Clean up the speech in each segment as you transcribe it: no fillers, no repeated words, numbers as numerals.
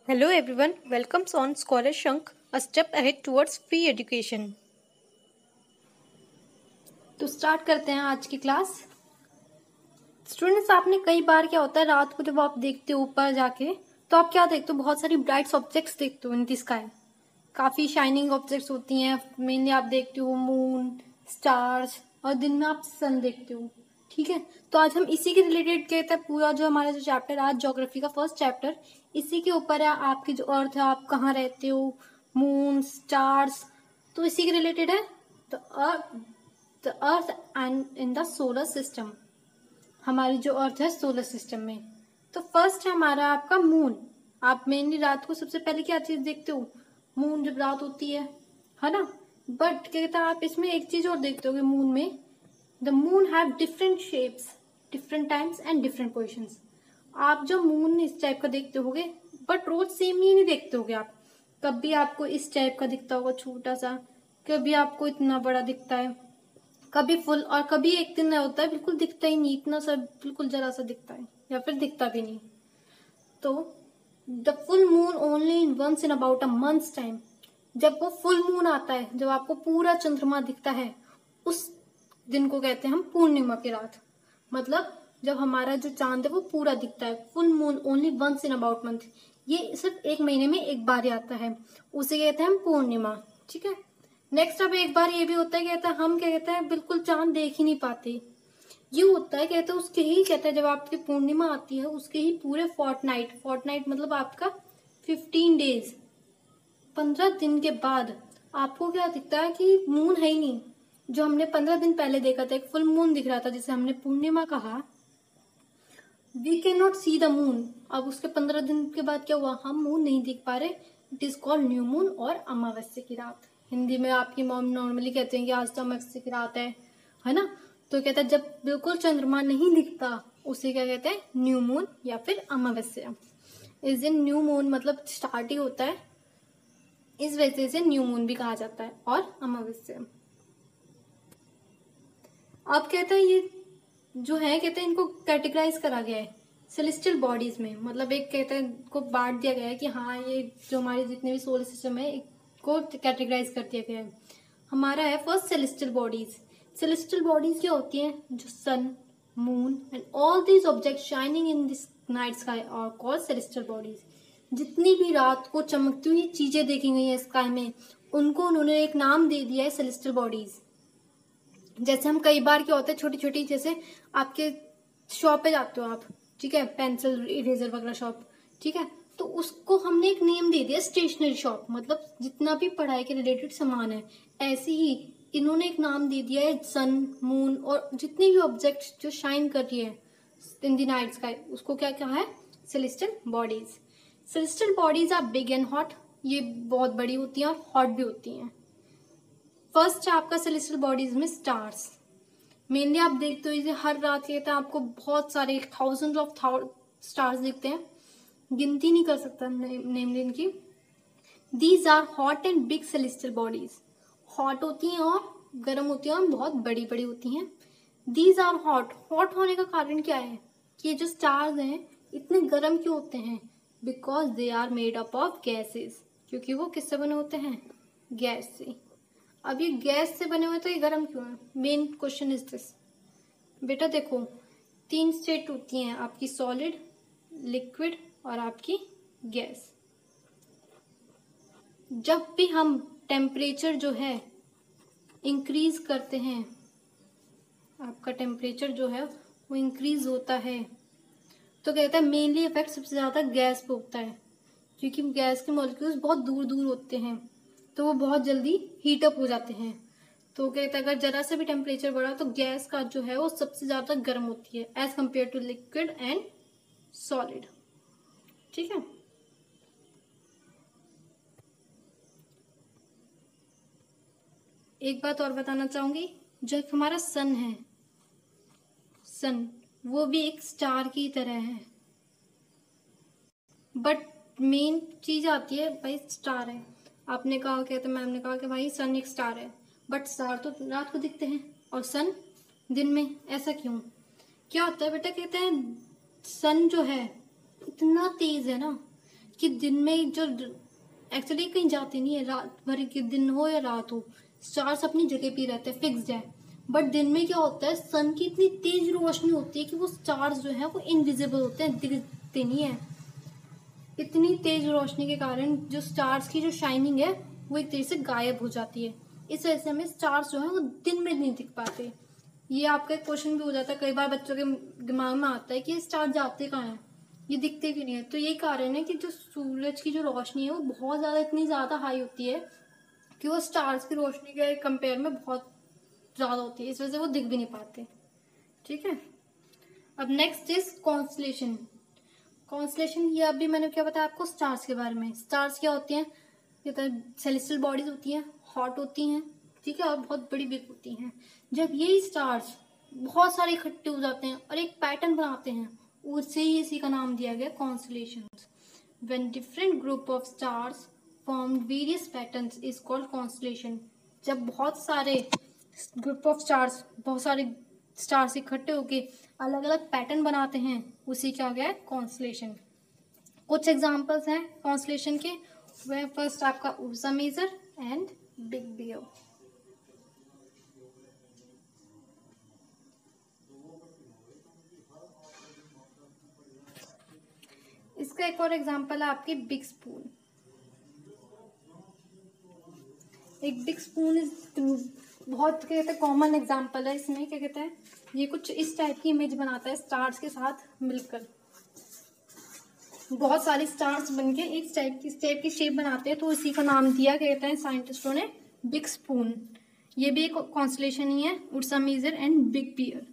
Hello everyone, welcome on Scholar Shank, a step ahead towards free education. तो start करते हैं आज की क्लास। स्टूडेंट्स, आपने कई बार क्या होता है रात को जब आप देखते हो ऊपर जाके तो आप क्या देखते हो, बहुत सारी ब्राइट ऑब्जेक्ट्स देखते हो इन द स्काई। काफी शाइनिंग ऑब्जेक्ट्स होती हैं। मेनली आप देखते हो मून, स्टार्स और दिन में आप सन देखते हो। ठीक है, तो आज हम इसी के रिलेटेड कहते हैं पूरा जो हमारा जो चैप्टर आज ज्योग्राफी का फर्स्ट चैप्टर इसी के ऊपर है। आपकी जो अर्थ है, आप कहाँ रहते हो, मून, स्टार्स, तो इसी के रिलेटेड है। The earth and in the solar system, हमारी जो अर्थ है सोलर सिस्टम में। तो फर्स्ट है हमारा आपका मून। आप मेनली रात को सबसे पहले क्या चीज देखते हो, मून जब रात होती है ना। बट क्या कहता है, आप इसमें एक चीज और देखते हो मून में, the moon have different shapes, different times and different positions. आप जो मून इस टाइप का देखते होगे बट रोज सेम ही नहीं देखते होगे आप। कभी आपको इस टाइप का दिखता होगा छोटा सा, कभी आपको इतना बड़ा दिखता है, कभी फुल, और कभी एक दिन होता है बिल्कुल दिखता ही नहीं, इतना सा बिल्कुल जरा सा दिखता है या फिर दिखता भी नहीं। तो the full moon only in once in about a months time, जब वो फुल मून आता है, जब आपको पूरा चंद्रमा दिखता है, उस दिन को कहते हैं हम पूर्णिमा की रात। मतलब जब हमारा जो चांद है वो पूरा दिखता है। Full moon only once in about month, ये सिर्फ एक महीने में एक बार ही आता है, उसे कहते हैं हम पूर्णिमा। ठीक है, नेक्स्ट अब एक बार ये भी होता है, कहता है हम क्या कहते हैं बिल्कुल चांद देख ही नहीं पाते। ये होता है कहते हैं उसके ही कहते हैं जब आपकी पूर्णिमा आती है उसके ही पूरे फोर्टनाइट, फोर्टनाइट मतलब आपका 15 डेज, 15 दिन के बाद आपको क्या दिखता है कि मून है ही नहीं। जो हमने 15 दिन पहले देखा था एक फुल मून दिख रहा था जिसे हमने पूर्णिमा कहा, we can not see the moon. अब उसके 15 दिन के बाद क्या हुआ, हम मून नहीं देख पा रहे। It is called new moon और अमावस्या की रात। हिंदी में आपकी मॉम नॉर्मली कहते हैं कि आज तो अमावस्या की रात है ना। तो कहता है जब बिल्कुल चंद्रमा नहीं दिखता उसे क्या कहते हैं, न्यू मून या फिर अमावस्या। इस दिन न्यू मून मतलब स्टार्ट ही होता है, इस वजह से न्यू मून भी कहा जाता है, और अमावस्या। अब कहते हैं ये जो है कहते हैं इनको कैटेगराइज करा गया है सेलेस्टियल बॉडीज में। मतलब एक कहते हैं को बांट दिया गया है कि हाँ ये जो हमारे जितने भी सोलर सिस्टम है को कैटेगराइज कर दिया गया है। हमारा है first celestial bodies. Celestial bodies क्या होती हैं, जो sun, moon and all these object shining in this night sky are called celestial bodies. जितनी भी रात को चमकती हुई चीजें देखी गई है स्काई में, उनको उन्होंने एक नाम दे दिया है सेलेस्टियल बॉडीज। जैसे हम कई बार क्या होता है छोटी छोटी, जैसे आपके शॉप पे जाते हो आप, ठीक है, पेंसिल इरेजर वगैरह शॉप, ठीक है, तो उसको हमने एक नेम दे दिया स्टेशनरी शॉप। मतलब जितना भी पढ़ाई के रिलेटेड सामान है, ऐसे ही इन्होंने एक नाम दे दिया है सन, मून और जितनी भी ऑब्जेक्ट जो शाइन कर रही है इन द नाइट स्काई, उसको क्या कहा है, celestial bodies. Celestial bodies are big and hot, ये बहुत बड़ी होती हैं और हॉट भी होती हैं। फर्स्ट है आपका सेलेस्टियल बॉडीज में स्टार्स। मेनली आप देखते हो इसे हर रात कहते हैं आपको बहुत सारे थाउजेंड ऑफ स्टार्स दिखते हैं, गिनती नहीं कर सकता नेमली इनकी। These are hot and big celestial bodies, hot होती हैं और गर्म होती हैं और बहुत बड़ी बड़ी होती हैं। दीज आर हॉट, हॉट होने का कारण क्या है कि ये जो स्टार्स हैं इतने गर्म क्यों होते हैं, because they are made up of gases, क्योंकि वो किससे बने होते हैं, गैस से। अब ये गैस से बने हुए तो ये गर्म क्यों है, मेन क्वेश्चन इज दिस। बेटा देखो 3 स्टेट होती हैं आपकी, सॉलिड, लिक्विड और आपकी गैस। जब भी हम टेम्परेचर जो है इंक्रीज करते हैं, आपका टेम्परेचर जो है वो इंक्रीज होता है, तो कहता है मेनली इफेक्ट सबसे ज्यादा गैस पे होता है, क्योंकि गैस के मॉलिक्यूल्स बहुत दूर दूर होते हैं तो वो बहुत जल्दी हीट अप हो जाते हैं। तो कहता है अगर जरा से भी टेम्परेचर बढ़ा तो गैस का जो है वो सबसे ज्यादा गर्म होती है as compared to liquid and solid. ठीक है, एक बात और बताना चाहूंगी, जो हमारा सन है, सन वो भी एक स्टार की तरह है, बट मेन चीज आती है भाई स्टार है। आपने कहा, कहते मैम ने कहा कि भाई सन एक स्टार है, बट स्टार तो रात को दिखते हैं और सन दिन में, ऐसा क्यों, क्या होता है बेटा, कहते हैं सन जो है इतना तेज है ना कि दिन में जो एक्चुअली कहीं जाते नहीं है, रात भर के दिन हो या रात हो, स्टार्स अपनी जगह पे रहते हैं, फिक्स्ड है। बट दिन में क्या होता है, सन की इतनी तेज रोशनी होती है कि वो स्टार्स जो है वो इनविजिबल होते हैं, दिखते नहीं है। इतनी तेज रोशनी के कारण जो स्टार्स की जो शाइनिंग है वो एक तरीके से गायब हो जाती है। इस वजह से हमें स्टार्स जो है वो दिन में नहीं दिख पाते। ये आपका एक क्वेश्चन भी हो जाता है, कई बार बच्चों के दिमाग में आता है कि स्टार जाते कहाँ हैं, ये दिखते क्यों नहीं है। तो ये कारण है कि जो सूरज की जो रोशनी है वो बहुत ज्यादा, इतनी ज्यादा हाई होती है कि वो स्टार्स की रोशनी के कंपेयर में बहुत ज्यादा होती है, इस वजह से वो दिख भी नहीं पाते। ठीक है, अब नेक्स्ट इज कॉन्स्टलेशन। कॉन्स्टलेशन, ये अभी मैंने क्या बताया आपको स्टार्स के बारे में। स्टार्स क्या होती हैं, कहते हैं सेलेस्टियल बॉडीज होती हैं, हॉट होती हैं, ठीक है, और बहुत बड़ी बिग होती हैं। जब ये स्टार्स बहुत सारे इकट्ठे हो जाते हैं और एक पैटर्न बनाते हैं, उससे ही इसी का नाम दिया गया constellations. When different group of stars form various patterns is called constellation. जब बहुत सारे ग्रुप ऑफ स्टार्स, बहुत सारे स्टार्स इकट्ठे होके अलग अलग पैटर्न बनाते हैं, उसी क्या गया कॉन्स्टलेशन। कुछ एग्जांपल्स हैं कॉन्स्टलेशन के, वह फर्स्ट आपका Ursa Major and big bear. इसका एक और एग्जांपल है आपकी बिग स्पून। एक बिग स्पून बहुत कहते हैं कॉमन एग्जांपल है। इसमें क्या कहते हैं, ये कुछ इस टाइप की इमेज बनाता है स्टार्स के साथ मिलकर। बहुत सारे स्टार्स बनके इस टाइप की शेप बनाते हैं, तो इसी का नाम दिया गया है साइंटिस्टों ने बिग स्पून। ये भी एक कॉन्स्टलेशन ही है, Ursa Major and big bear.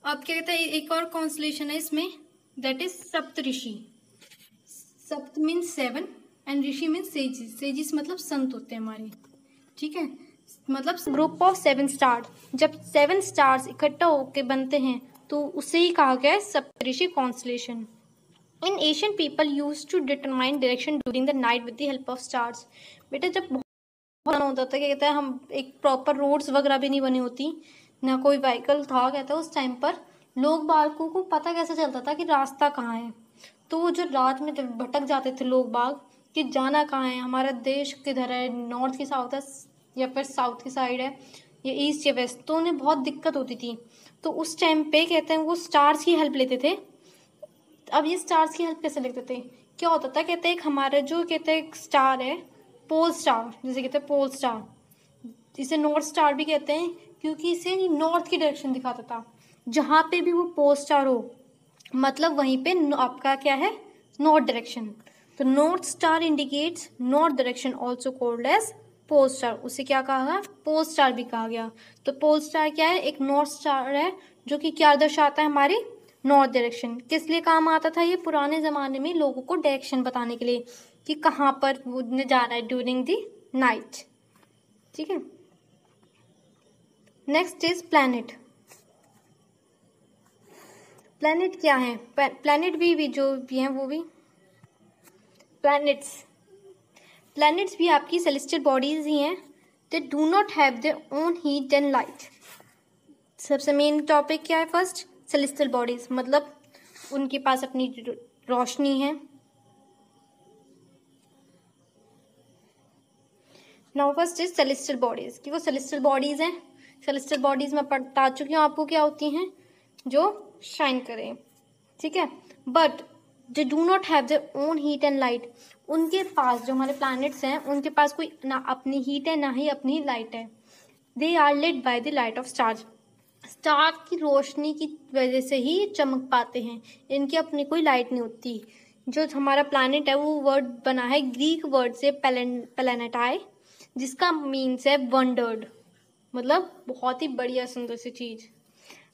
अब क्या कहते हैं, एक और कॉन्स्टलेशन है इसमें, दैट इज सप्तऋषि। सप्त means 7 and Rishi means sages. Sages मतलब संत होते हैं हमारे, ठीक है, मतलब ग्रुप ऑफ 7 स्टार। जब 7 स्टार्स इकट्ठा होकर बनते हैं तो उसे ही कहा गया है Saptarishi constellation. In Asian people use to determine direction during the night with the help of stars. बेटा जब बहुत होता था, क्या कहता है, हम एक प्रॉपर रोड्स वगैरह भी नहीं बनी होती, ना कोई व्हीकल था, कहता है उस टाइम पर लोग बालकों को पता कैसे चलता था कि रास्ता कहाँ है। तो वो जो रात में जब भटक जाते थे लोग बाग कि जाना कहाँ है, हमारा देश किधर है, नॉर्थ की साउथ है या फिर साउथ की साइड है या ईस्ट या वेस्ट, तो उन्हें बहुत दिक्कत होती थी। तो उस टाइम पे कहते हैं वो स्टार्स की हेल्प लेते थे। अब ये स्टार्स की हेल्प कैसे लेते थे, क्या होता था, कहते हैं एक हमारा जो कहते हैं एक स्टार है पोल स्टार, जिसे कहते हैं पोल स्टार, इसे नॉर्थ स्टार भी कहते हैं क्योंकि इसे नॉर्थ की डायरेक्शन दिखाता था। जहाँ पे भी वो पोल स्टार हो मतलब वहीं पे आपका क्या है, नॉर्थ डायरेक्शन। तो north star indicates north direction, also called as pole star. उसे क्या कहा गया, पोल स्टार भी कहा गया। तो पोल स्टार क्या है, एक नॉर्थ स्टार है जो कि क्या दर्शाता है, हमारी नॉर्थ डायरेक्शन। किस लिए काम आता था ये, पुराने जमाने में लोगों को डायरेक्शन बताने के लिए कि कहाँ पर उन्हें जाना है ड्यूरिंग द नाइट, ठीक है। Next is planet. प्लैनेट क्या है, प्लैनेट भी जो भी हैं वो भी प्लैनेट्स भी आपकी सेलेस्टियल बॉडीज ही हैं। They do not have their own heat and light. सबसे मेन टॉपिक क्या है, फर्स्ट सेलेस्टियल बॉडीज, मतलब उनके पास अपनी रोशनी है। Now first is celestial bodies, कि वो सेलेस्टियल बॉडीज हैं। सेलेस्टियल बॉडीज में बता चुकी हूँ आपको क्या होती हैं, जो शाइन करें, ठीक है। But they do not have their own heat and light. उनके पास जो हमारे प्लैनेट्स हैं उनके पास कोई ना अपनी हीट है ना ही अपनी लाइट है। They are lit by the light of stars. Star की रोशनी की वजह से ही चमक पाते हैं, इनकी अपनी कोई लाइट नहीं होती। जो हमारा प्लैनेट है वो वर्ड बना है ग्रीक वर्ड से प्लैनेटाई, जिसका मीन्स है वंडर्ड, मतलब बहुत ही बढ़िया सुंदर सी चीज।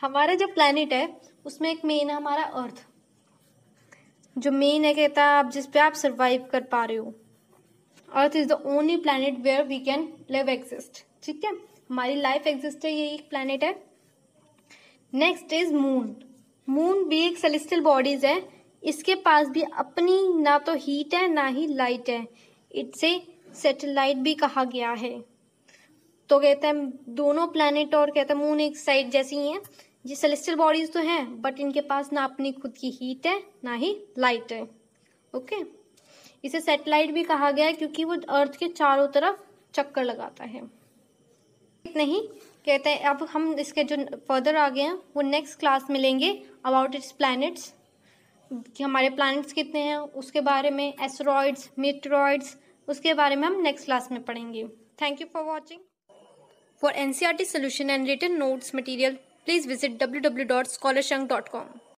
हमारा जो प्लैनेट है उसमें एक मेन है हमारा अर्थ, जो मेन है कहता है आप जिस पे आप सरवाइव कर पा रहे हो। Earth is the only planet where we can live exist, ठीक है, हमारी लाइफ एग्जिस्ट है, ये एक प्लैनेट है। Next is moon. मून भी एक सेलेस्टियल बॉडीज है, इसके पास भी अपनी ना तो हीट है ना ही लाइट है, इसे सैटेलाइट भी कहा गया है। तो कहते हैं दोनों प्लैनेट और कहते हैं मून एक साइड जैसी ही हैं, ये सेलेस्टियल बॉडीज तो हैं बट इनके पास ना अपनी खुद की हीट है ना ही लाइट है। ओके, इसे सैटेलाइट भी कहा गया है क्योंकि वो अर्थ के चारों तरफ चक्कर लगाता है। नहीं कहते हैं, अब हम इसके जो फर्दर आगे हैं वो नेक्स्ट क्लास में लेंगे अबाउट इट्स प्लैनेट्स, कि हमारे प्लैनेट्स कितने हैं उसके बारे में, एस्टेरॉइड्स, मीटेरॉइड्स, उसके बारे में हम नेक्स्ट क्लास में पढ़ेंगे। Thank you for watching. For NCERT solution and written notes material, please visit www.scholarshunk.com.